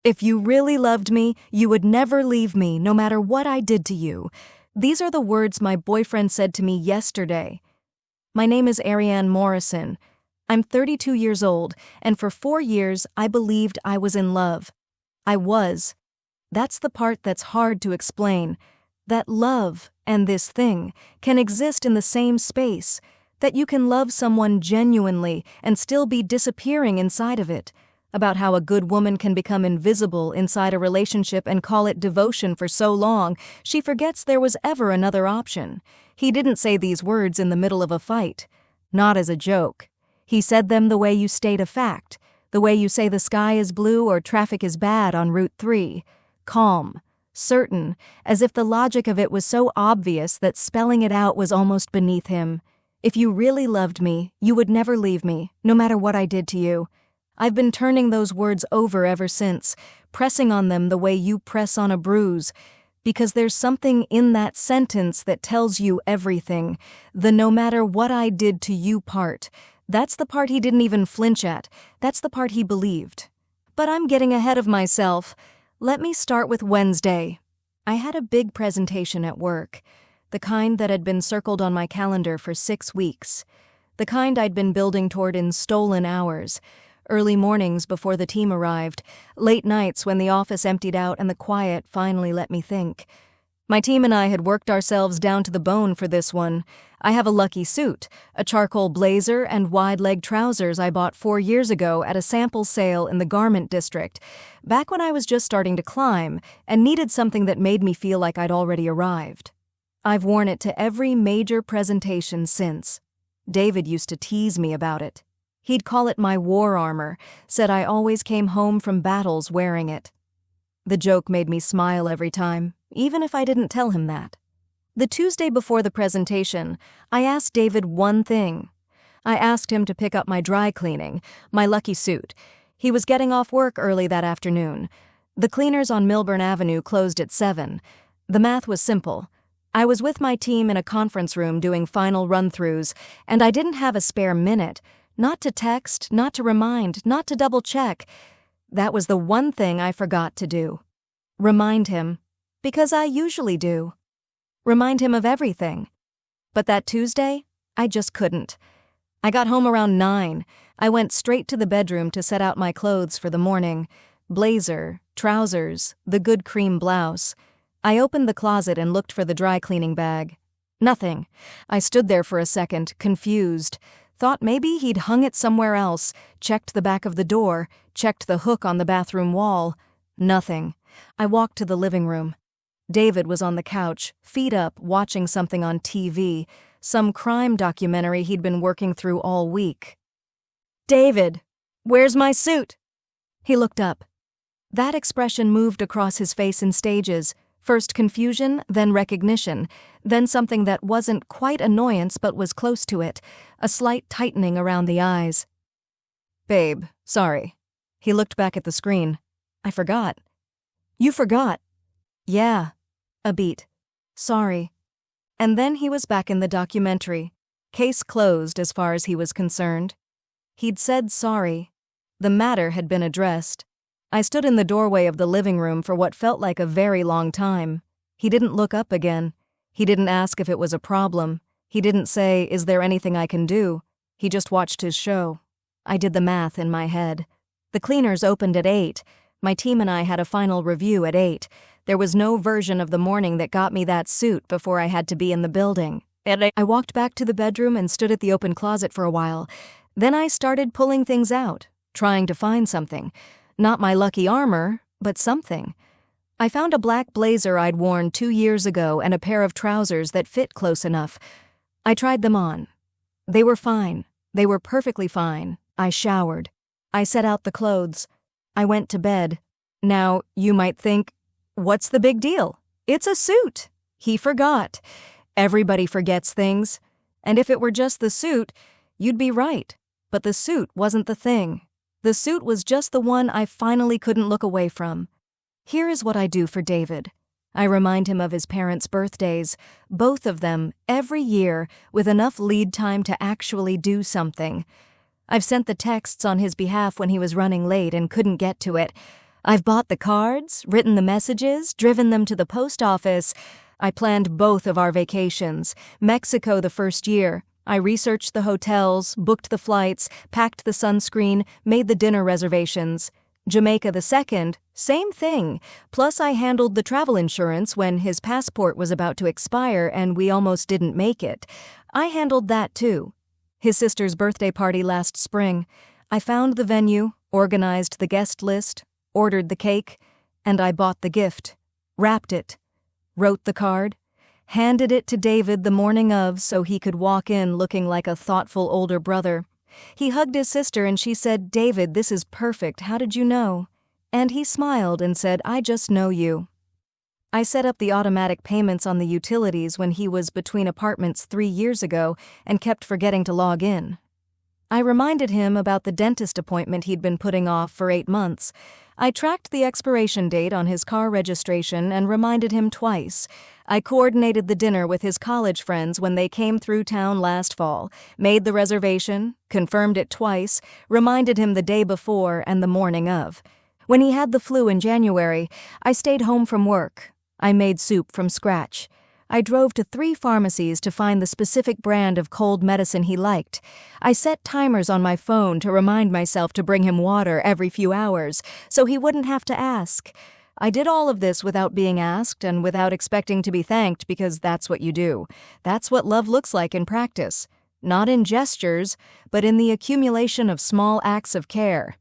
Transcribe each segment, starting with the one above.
If you really loved me, you would never leave me, no matter what I did to you. These are the words my boyfriend said to me yesterday. My name is Ariane Morrison. I'm 32 years old, and for 4 years I believed I was in love. I was. That's the part that's hard to explain. That love and this thing can exist in the same space. That you can love someone genuinely and still be disappearing inside of it. About how a good woman can become invisible inside a relationship and call it devotion for so long, she forgets there was ever another option. He didn't say these words in the middle of a fight. Not as a joke. He said them the way you state a fact, the way you say the sky is blue or traffic is bad on Route 3. Calm, certain, as if the logic of it was so obvious that spelling it out was almost beneath him. If you really loved me, you would never leave me, no matter what I did to you. I've been turning those words over ever since, pressing on them the way you press on a bruise, because there's something in that sentence that tells you everything, the no matter what I did to you part. That's the part he didn't even flinch at. That's the part he believed. But I'm getting ahead of myself. Let me start with Wednesday. I had a big presentation at work, the kind that had been circled on my calendar for 6 weeks, the kind I'd been building toward in stolen hours. Early mornings before the team arrived, late nights when the office emptied out and the quiet finally let me think. My team and I had worked ourselves down to the bone for this one. I have a lucky suit, a charcoal blazer and wide-leg trousers I bought 4 years ago at a sample sale in the garment district, back when I was just starting to climb and needed something that made me feel like I'd already arrived. I've worn it to every major presentation since. David used to tease me about it. He'd call it my war armor, said I always came home from battles wearing it. The joke made me smile every time, even if I didn't tell him that. The Tuesday before the presentation, I asked David one thing. I asked him to pick up my dry cleaning, my lucky suit. He was getting off work early that afternoon. The cleaners on Milburn Avenue closed at 7. The math was simple. I was with my team in a conference room doing final run-throughs, and I didn't have a spare minute. Not to text, not to remind, not to double-check. That was the one thing I forgot to do. Remind him, because I usually do. Remind him of everything. But that Tuesday, I just couldn't. I got home around 9. I went straight to the bedroom to set out my clothes for the morning. Blazer, trousers, the good cream blouse. I opened the closet and looked for the dry cleaning bag. Nothing. I stood there for a second, confused. Thought maybe he'd hung it somewhere else, checked the back of the door, checked the hook on the bathroom wall. Nothing. I walked to the living room. David was on the couch, feet up, watching something on TV, some crime documentary he'd been working through all week. "David, where's my suit?" He looked up. That expression moved across his face in stages. First confusion, then recognition, then something that wasn't quite annoyance but was close to it, a slight tightening around the eyes. "Babe, sorry." He looked back at the screen. "I forgot." "You forgot?" "Yeah." A beat. "Sorry." And then he was back in the documentary. Case closed as far as he was concerned. He'd said sorry. The matter had been addressed. I stood in the doorway of the living room for what felt like a very long time. He didn't look up again. He didn't ask if it was a problem. He didn't say, "Is there anything I can do?" He just watched his show. I did the math in my head. The cleaners opened at 8. My team and I had a final review at 8. There was no version of the morning that got me that suit before I had to be in the building. I walked back to the bedroom and stood at the open closet for a while. Then I started pulling things out, trying to find something. Not my lucky armor, but something. I found a black blazer I'd worn 2 years ago and a pair of trousers that fit close enough. I tried them on. They were fine. They were perfectly fine. I showered. I set out the clothes. I went to bed. Now, you might think, what's the big deal? It's a suit. He forgot. Everybody forgets things. And if it were just the suit, you'd be right. But the suit wasn't the thing. The suit was just the one I finally couldn't look away from. Here is what I do for David. I remind him of his parents' birthdays, both of them, every year, with enough lead time to actually do something. I've sent the texts on his behalf when he was running late and couldn't get to it. I've bought the cards, written the messages, driven them to the post office. I planned both of our vacations. Mexico the first year. I researched the hotels, booked the flights, packed the sunscreen, made the dinner reservations. Jamaica the second, same thing. Plus I handled the travel insurance when his passport was about to expire and we almost didn't make it. I handled that too. His sister's birthday party last spring. I found the venue, organized the guest list, ordered the cake, and I bought the gift, wrapped it, wrote the card, handed it to David the morning of so he could walk in looking like a thoughtful older brother. He hugged his sister and she said, "David, this is perfect. How did you know?" And he smiled and said, "I just know you." I set up the automatic payments on the utilities when he was between apartments 3 years ago and kept forgetting to log in. I reminded him about the dentist appointment he'd been putting off for 8 months. I tracked the expiration date on his car registration and reminded him twice. I coordinated the dinner with his college friends when they came through town last fall, made the reservation, confirmed it twice, reminded him the day before and the morning of. When he had the flu in January, I stayed home from work. I made soup from scratch. I drove to 3 pharmacies to find the specific brand of cold medicine he liked. I set timers on my phone to remind myself to bring him water every few hours, so he wouldn't have to ask. I did all of this without being asked and without expecting to be thanked because that's what you do. That's what love looks like in practice. Not in gestures, but in the accumulation of small acts of care.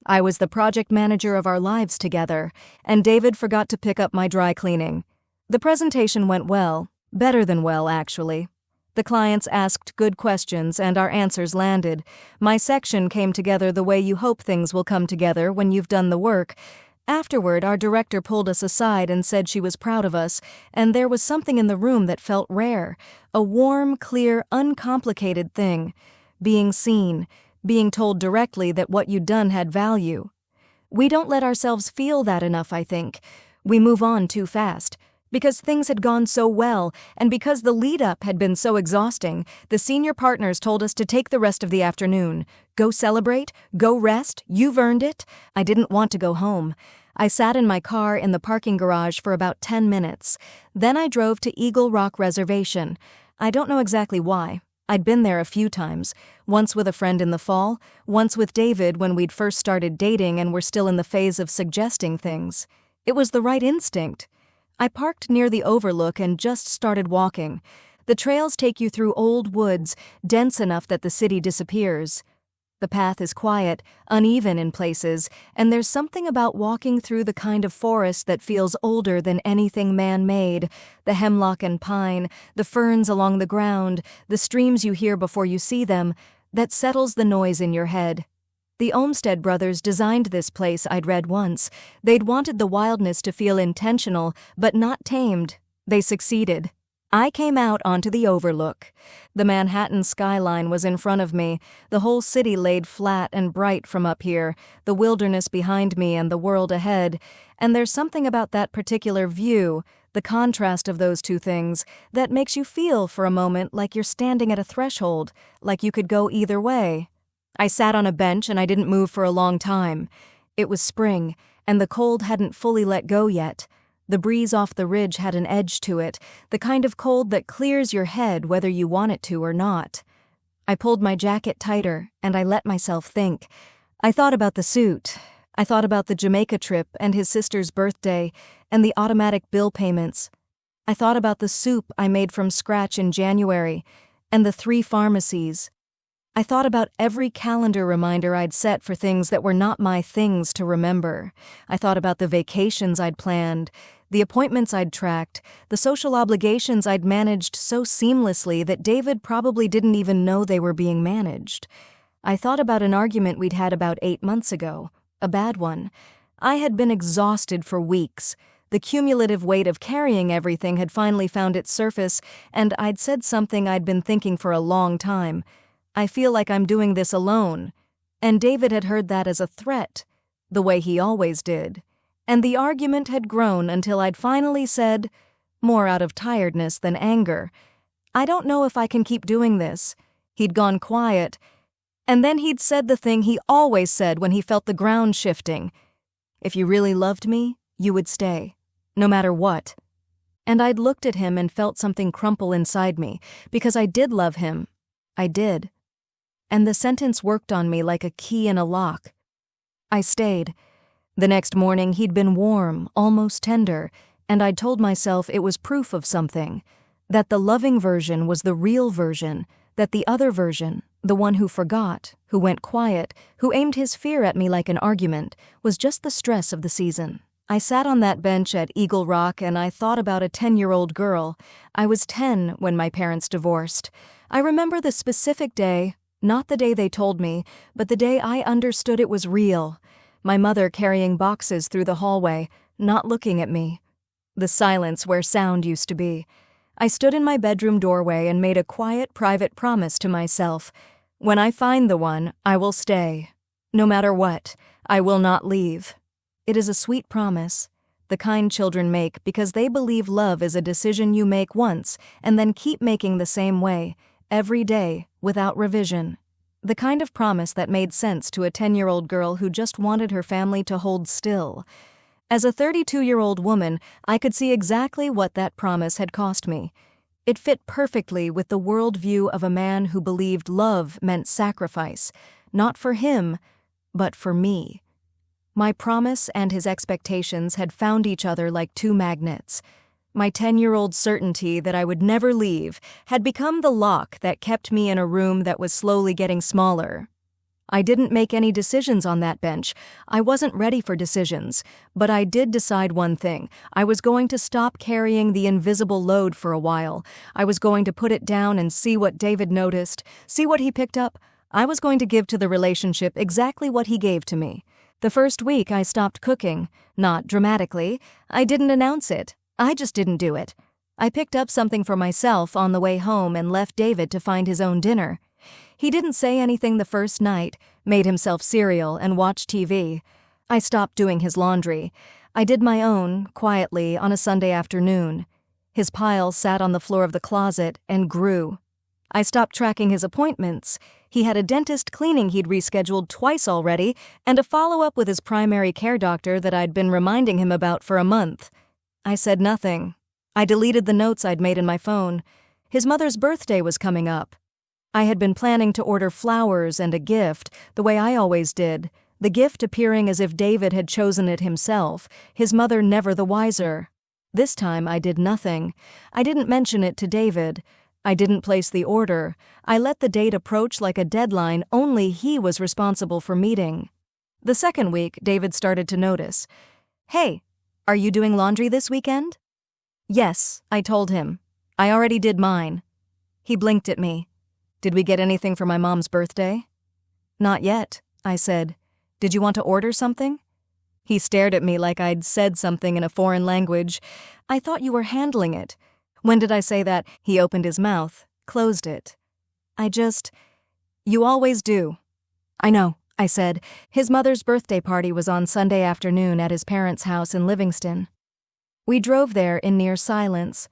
I was the project manager of our lives together, and David forgot to pick up my dry cleaning. The presentation went well, better than well, actually. The clients asked good questions and our answers landed. My section came together the way you hope things will come together when you've done the work. Afterward, our director pulled us aside and said she was proud of us, and there was something in the room that felt rare. A warm, clear, uncomplicated thing. Being seen, being told directly that what you'd done had value. We don't let ourselves feel that enough, I think. We move on too fast. Because things had gone so well, and because the lead-up had been so exhausting, the senior partners told us to take the rest of the afternoon. Go celebrate, go rest, you've earned it. I didn't want to go home. I sat in my car in the parking garage for about 10 minutes. Then I drove to Eagle Rock Reservation. I don't know exactly why. I'd been there a few times, once with a friend in the fall, once with David when we'd first started dating and were still in the phase of suggesting things. It was the right instinct. I parked near the overlook and just started walking. The trails take you through old woods, dense enough that the city disappears. The path is quiet, uneven in places, and there's something about walking through the kind of forest that feels older than anything man-made. The hemlock and pine, the ferns along the ground, the streams you hear before you see them, that settles the noise in your head. The Olmsted brothers designed this place, I'd read once. They'd wanted the wildness to feel intentional, but not tamed. They succeeded. I came out onto the overlook. The Manhattan skyline was in front of me, the whole city laid flat and bright from up here, the wilderness behind me and the world ahead. And there's something about that particular view, the contrast of those two things, that makes you feel for a moment like you're standing at a threshold, like you could go either way. I sat on a bench and I didn't move for a long time. It was spring, and the cold hadn't fully let go yet. The breeze off the ridge had an edge to it, the kind of cold that clears your head whether you want it to or not. I pulled my jacket tighter, and I let myself think. I thought about the suit. I thought about the Jamaica trip and his sister's birthday, and the automatic bill payments. I thought about the soup I made from scratch in January, and the 3 pharmacies. I thought about every calendar reminder I'd set for things that were not my things to remember. I thought about the vacations I'd planned, the appointments I'd tracked, the social obligations I'd managed so seamlessly that David probably didn't even know they were being managed. I thought about an argument we'd had about 8 months ago, a bad one. I had been exhausted for weeks. The cumulative weight of carrying everything had finally found its surface, and I'd said something I'd been thinking for a long time. I feel like I'm doing this alone. And David had heard that as a threat, the way he always did. And the argument had grown until I'd finally said, more out of tiredness than anger, "I don't know if I can keep doing this." He'd gone quiet, and then he'd said the thing he always said when he felt the ground shifting. If you really loved me, you would stay, no matter what. And I'd looked at him and felt something crumple inside me, because I did love him. I did. And the sentence worked on me like a key in a lock. I stayed. The next morning he'd been warm, almost tender, and I'd told myself it was proof of something, that the loving version was the real version, that the other version, the one who forgot, who went quiet, who aimed his fear at me like an argument, was just the stress of the season. I sat on that bench at Eagle Rock and I thought about a 10-year-old girl. I was 10 when my parents divorced. I remember the specific day, not the day they told me, but the day I understood it was real. My mother carrying boxes through the hallway, not looking at me. The silence where sound used to be. I stood in my bedroom doorway and made a quiet, private promise to myself. When I find the one, I will stay. No matter what, I will not leave. It is a sweet promise, the kind children make because they believe love is a decision you make once and then keep making the same way, every day, without revision. The kind of promise that made sense to a 10-year-old girl who just wanted her family to hold still. As a 32-year-old woman, I could see exactly what that promise had cost me. It fit perfectly with the worldview of a man who believed love meant sacrifice, not for him, but for me. My promise and his expectations had found each other like two magnets. My 10-year-old certainty that I would never leave had become the lock that kept me in a room that was slowly getting smaller. I didn't make any decisions on that bench. I wasn't ready for decisions, but I did decide one thing. I was going to stop carrying the invisible load for a while. I was going to put it down and see what David noticed, see what he picked up. I was going to give to the relationship exactly what he gave to me. The first week I stopped cooking, not dramatically. I didn't announce it. I just didn't do it. I picked up something for myself on the way home and left David to find his own dinner. He didn't say anything the first night, made himself cereal, and watched TV. I stopped doing his laundry. I did my own, quietly, on a Sunday afternoon. His pile sat on the floor of the closet and grew. I stopped tracking his appointments. He had a dentist cleaning he'd rescheduled twice already, and a follow-up with his primary care doctor that I'd been reminding him about for a month. I said nothing. I deleted the notes I'd made in my phone. His mother's birthday was coming up. I had been planning to order flowers and a gift, the way I always did, the gift appearing as if David had chosen it himself, his mother never the wiser. This time I did nothing. I didn't mention it to David. I didn't place the order. I let the date approach like a deadline only he was responsible for meeting. The second week, David started to notice. "Hey, are you doing laundry this weekend?" "Yes," I told him. "I already did mine." He blinked at me. "Did we get anything for my mom's birthday?" "Not yet," I said. "Did you want to order something?" He stared at me like I'd said something in a foreign language. "I thought you were handling it." When did I say that? He opened his mouth, closed it. You always do." "I know," I said. His mother's birthday party was on Sunday afternoon at his parents' house in Livingston. We drove there in near silence.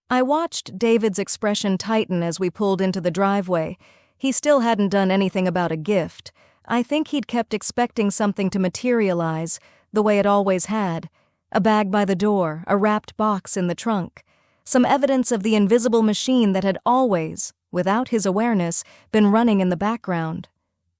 I watched David's expression tighten as we pulled into the driveway. He still hadn't done anything about a gift. I think he'd kept expecting something to materialize, the way it always had. A bag by the door, a wrapped box in the trunk. Some evidence of the invisible machine that had always, without his awareness, been running in the background.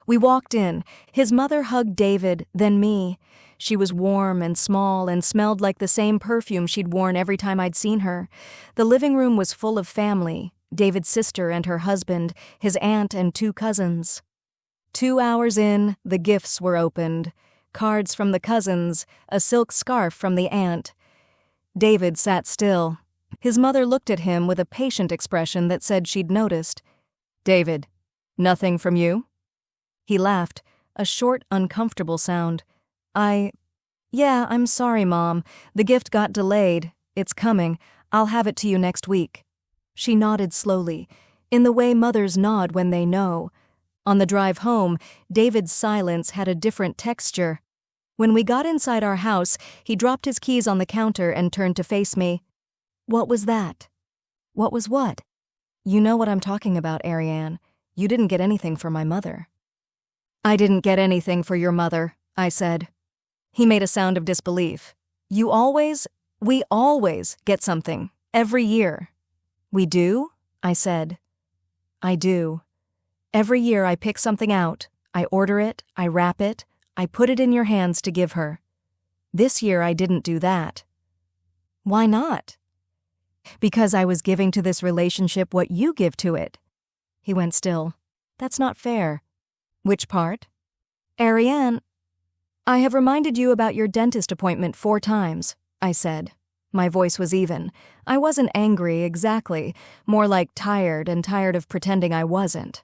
We walked in. His mother hugged David, then me. She was warm and small and smelled like the same perfume she'd worn every time I'd seen her. The living room was full of family, David's sister and her husband, his aunt and 2 cousins. 2 hours in, the gifts were opened. Cards from the cousins, a silk scarf from the aunt. David sat still. His mother looked at him with a patient expression that said she'd noticed. "David, nothing from you?" He laughed, a short, uncomfortable sound. Yeah, I'm sorry, Mom. The gift got delayed. It's coming. I'll have it to you next week." She nodded slowly, in the way mothers nod when they know. On the drive home, David's silence had a different texture. When we got inside our house, he dropped his keys on the counter and turned to face me. "What was that?" "What was what?" "You know what I'm talking about, Ariane. You didn't get anything for my mother." "I didn't get anything for your mother," I said. He made a sound of disbelief. We always get something, every year. We do? I said. I do. Every year I pick something out, I order it, I wrap it, I put it in your hands to give her. This year I didn't do that. Why not? Because I was giving to this relationship what you give to it. He went still. That's not fair. Which part? Ariane, I have reminded you about your dentist appointment 4 times, I said. My voice was even. I wasn't angry exactly, more like tired and tired of pretending I wasn't.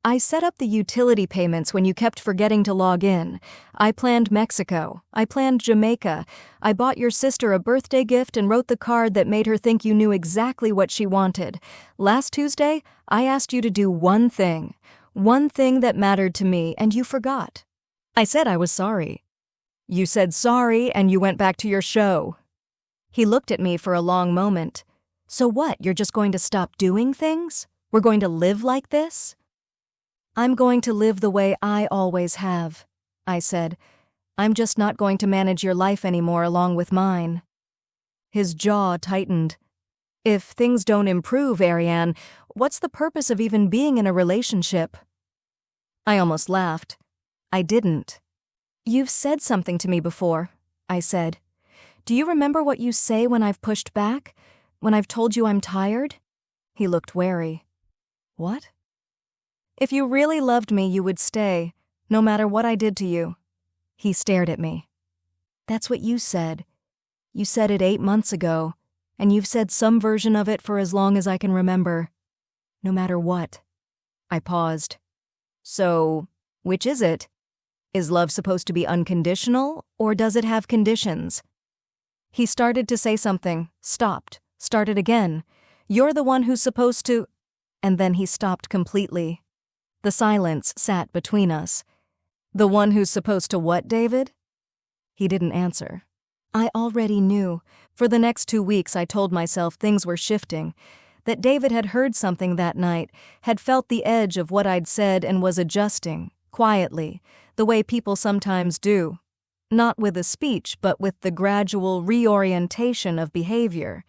I set up the utility payments when you kept forgetting to log in. I planned Mexico. I planned Jamaica. I bought your sister a birthday gift and wrote the card that made her think you knew exactly what she wanted. Last Tuesday, I asked you to do one thing that mattered to me, and you forgot. I said I was sorry. You said sorry, and you went back to your show. He looked at me for a long moment. So what, you're just going to stop doing things? We're going to live like this? I'm going to live the way I always have, I said. I'm just not going to manage your life anymore along with mine. His jaw tightened. If things don't improve, Ariane, what's the purpose of even being in a relationship? I almost laughed. I didn't. You've said something to me before, I said. Do you remember what you say when I've pushed back? When I've told you I'm tired? He looked wary. What? If you really loved me, you would stay, no matter what I did to you. He stared at me. That's what you said. You said it 8 months ago, and you've said some version of it for as long as I can remember. No matter what. I paused. So, which is it? Is love supposed to be unconditional, or does it have conditions? He started to say something, stopped, started again. You're the one who's supposed to... And then he stopped completely. The silence sat between us. The one who's supposed to what, David? He didn't answer. I already knew. For the next 2 weeks I told myself things were shifting, that David had heard something that night, had felt the edge of what I'd said and was adjusting, quietly, the way people sometimes do. Not with a speech, but with the gradual reorientation of behavior.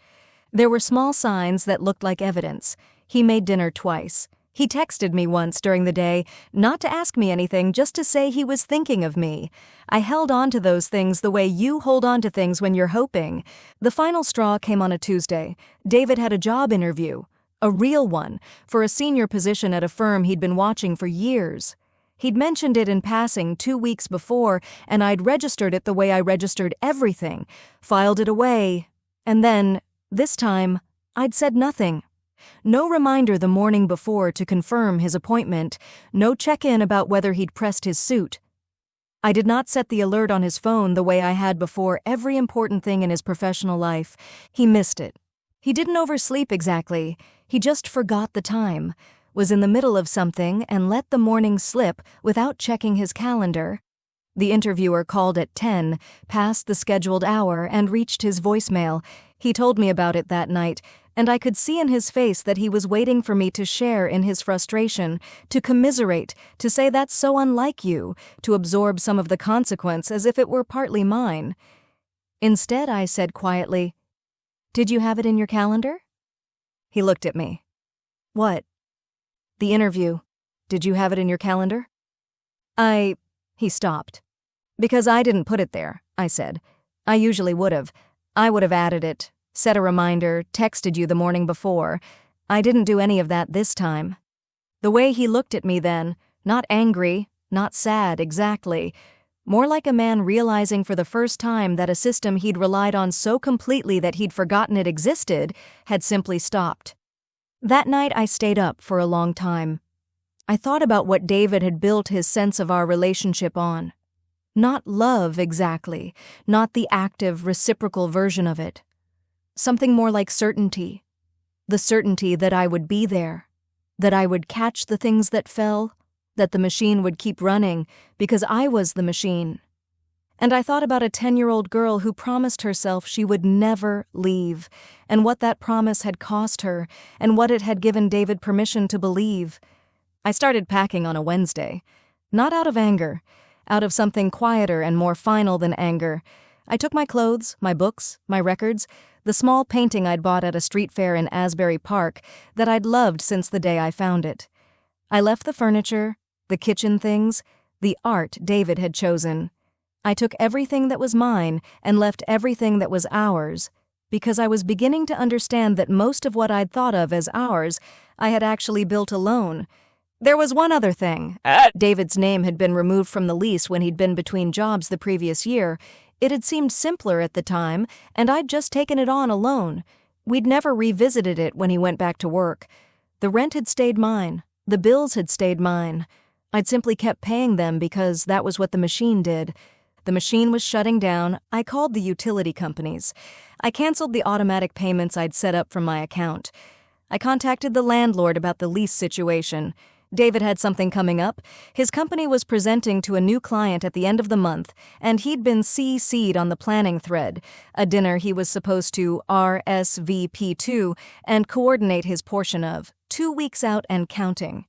There were small signs that looked like evidence. He made dinner twice. He texted me once during the day, not to ask me anything, just to say he was thinking of me. I held on to those things the way you hold on to things when you're hoping. The final straw came on a Tuesday. David had a job interview, a real one, for a senior position at a firm he'd been watching for years. He'd mentioned it in passing 2 weeks before, and I'd registered it the way I registered everything, filed it away, and then, this time, I'd said nothing. No reminder the morning before to confirm his appointment, no check-in about whether he'd pressed his suit. I did not set the alert on his phone the way I had before every important thing in his professional life. He missed it. He didn't oversleep exactly, he just forgot the time, was in the middle of something and let the morning slip without checking his calendar. The interviewer called at 10, past the scheduled hour, and reached his voicemail. He told me about it that night, and I could see in his face that he was waiting for me to share in his frustration, to commiserate, to say that's so unlike you, to absorb some of the consequence as if it were partly mine. Instead, I said quietly, "Did you have it in your calendar?" He looked at me. "What?" "The interview. Did you have it in your calendar?" He stopped. "Because I didn't put it there," I said. "I usually would have. I would have added it, set a reminder, texted you the morning before. I didn't do any of that this time." The way he looked at me then, not angry, not sad exactly, more like a man realizing for the first time that a system he'd relied on so completely that he'd forgotten it existed had simply stopped. That night I stayed up for a long time. I thought about what David had built his sense of our relationship on. Not love exactly, not the active, reciprocal version of it. Something more like certainty. The certainty that I would be there, that I would catch the things that fell, that the machine would keep running because I was the machine. And I thought about a 10-year-old girl who promised herself she would never leave, and what that promise had cost her, and what it had given David permission to believe. I started packing on a Wednesday. Not out of anger. out of something quieter and more final than anger. I took my clothes, my books, my records, the small painting I'd bought at a street fair in Asbury Park that I'd loved since the day I found it. I left the furniture, the kitchen things, the art David had chosen. I took everything that was mine and left everything that was ours, because I was beginning to understand that most of what I'd thought of as ours, I had actually built alone. There was one other thing. David's name had been removed from the lease when he'd been between jobs the previous year. It had seemed simpler at the time, and I'd just taken it on alone. We'd never revisited it when he went back to work. The rent had stayed mine. The bills had stayed mine. I'd simply kept paying them because that was what the machine did. The machine was shutting down. I called the utility companies. I canceled the automatic payments I'd set up from my account. I contacted the landlord about the lease situation. David had something coming up. His company was presenting to a new client at the end of the month, and he'd been CC'd on the planning thread, a dinner he was supposed to RSVP to and coordinate his portion of, 2 weeks out and counting.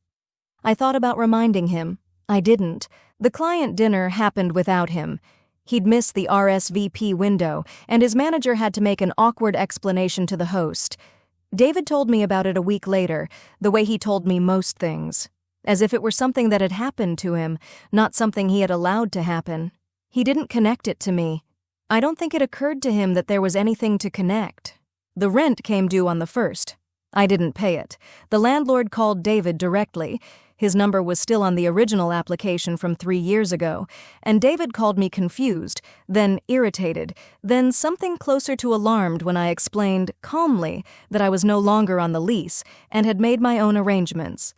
I thought about reminding him. I didn't. The client dinner happened without him. He'd missed the RSVP window, and his manager had to make an awkward explanation to the host. David told me about it a week later, the way he told me most things, as if it were something that had happened to him, not something he had allowed to happen. He didn't connect it to me. I don't think it occurred to him that there was anything to connect. The rent came due on the 1st. I didn't pay it. The landlord called David directly. His number was still on the original application from 3 years ago, and David called me confused, then irritated, then something closer to alarmed when I explained, calmly, that I was no longer on the lease and had made my own arrangements.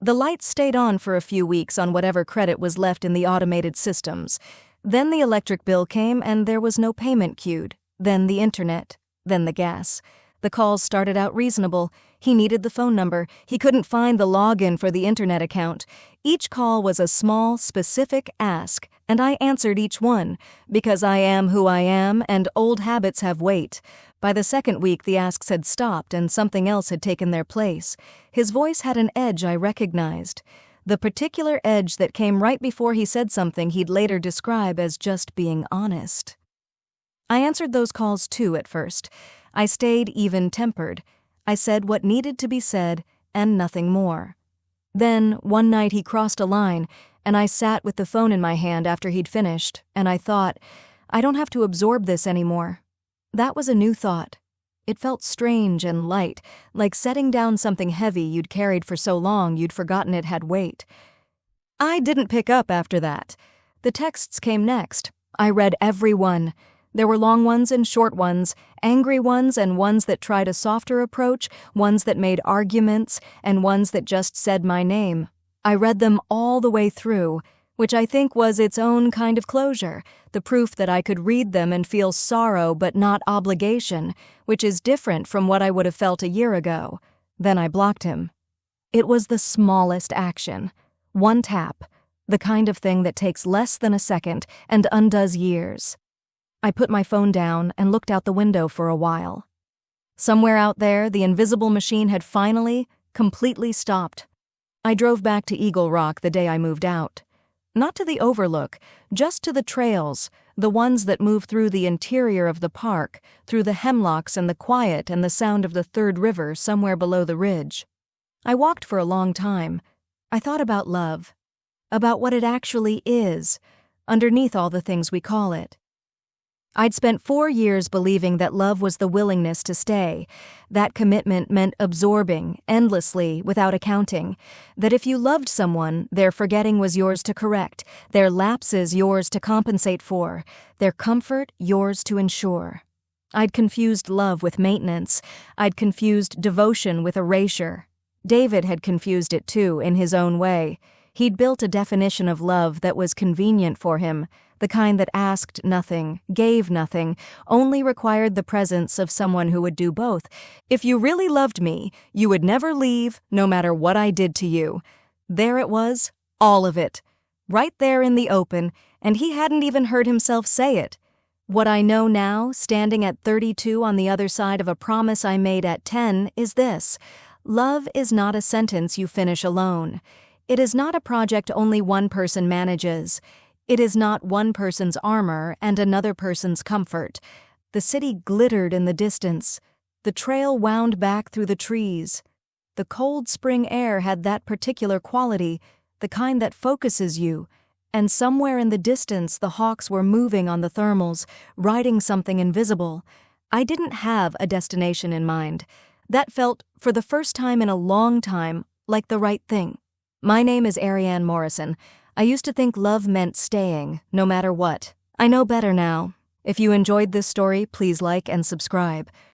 The lights stayed on for a few weeks on whatever credit was left in the automated systems. Then the electric bill came and there was no payment queued. Then the internet. Then the gas. The calls started out reasonable. He needed the phone number. He couldn't find the login for the internet account. Each call was a small, specific ask, and I answered each one, because I am who I am and old habits have weight. By the second week, the asks had stopped and something else had taken their place. His voice had an edge I recognized. The particular edge that came right before he said something he'd later describe as just being honest. I answered those calls too at first. I stayed even-tempered. I said what needed to be said and nothing more. Then, one night he crossed a line, and I sat with the phone in my hand after he'd finished, and I thought, I don't have to absorb this anymore. That was a new thought. It felt strange and light, like setting down something heavy you'd carried for so long you'd forgotten it had weight. I didn't pick up after that. The texts came next. I read every one. There were long ones and short ones, angry ones and ones that tried a softer approach, ones that made arguments, and ones that just said my name. I read them all the way through, which I think was its own kind of closure, the proof that I could read them and feel sorrow but not obligation, which is different from what I would have felt a year ago. Then I blocked him. It was the smallest action. One tap, the kind of thing that takes less than a second and undoes years. I put my phone down and looked out the window for a while. Somewhere out there, the invisible machine had finally, completely stopped. I drove back to Eagle Rock the day I moved out. Not to the overlook, just to the trails, the ones that move through the interior of the park, through the hemlocks and the quiet and the sound of the third river somewhere below the ridge. I walked for a long time. I thought about love, about what it actually is, underneath all the things we call it. I'd spent 4 years believing that love was the willingness to stay. That commitment meant absorbing, endlessly, without accounting. That if you loved someone, their forgetting was yours to correct, their lapses yours to compensate for, their comfort yours to ensure. I'd confused love with maintenance. I'd confused devotion with erasure. David had confused it too, in his own way. He'd built a definition of love that was convenient for him, the kind that asked nothing, gave nothing, only required the presence of someone who would do both. If you really loved me, you would never leave, no matter what I did to you. There it was, all of it. Right there in the open, and he hadn't even heard himself say it. What I know now, standing at 32 on the other side of a promise I made at 10, is this. Love is not a sentence you finish alone. It is not a project only one person manages. It is not one person's armor and another person's comfort. The city glittered in the distance. The trail wound back through the trees. The cold spring air had that particular quality, the kind that focuses you, and somewhere in the distance the hawks were moving on the thermals, riding something invisible. I didn't have a destination in mind. That felt, for the first time in a long time, like the right thing. My name is Ariane Morrison. I used to think love meant staying, no matter what. I know better now. If you enjoyed this story, please like and subscribe.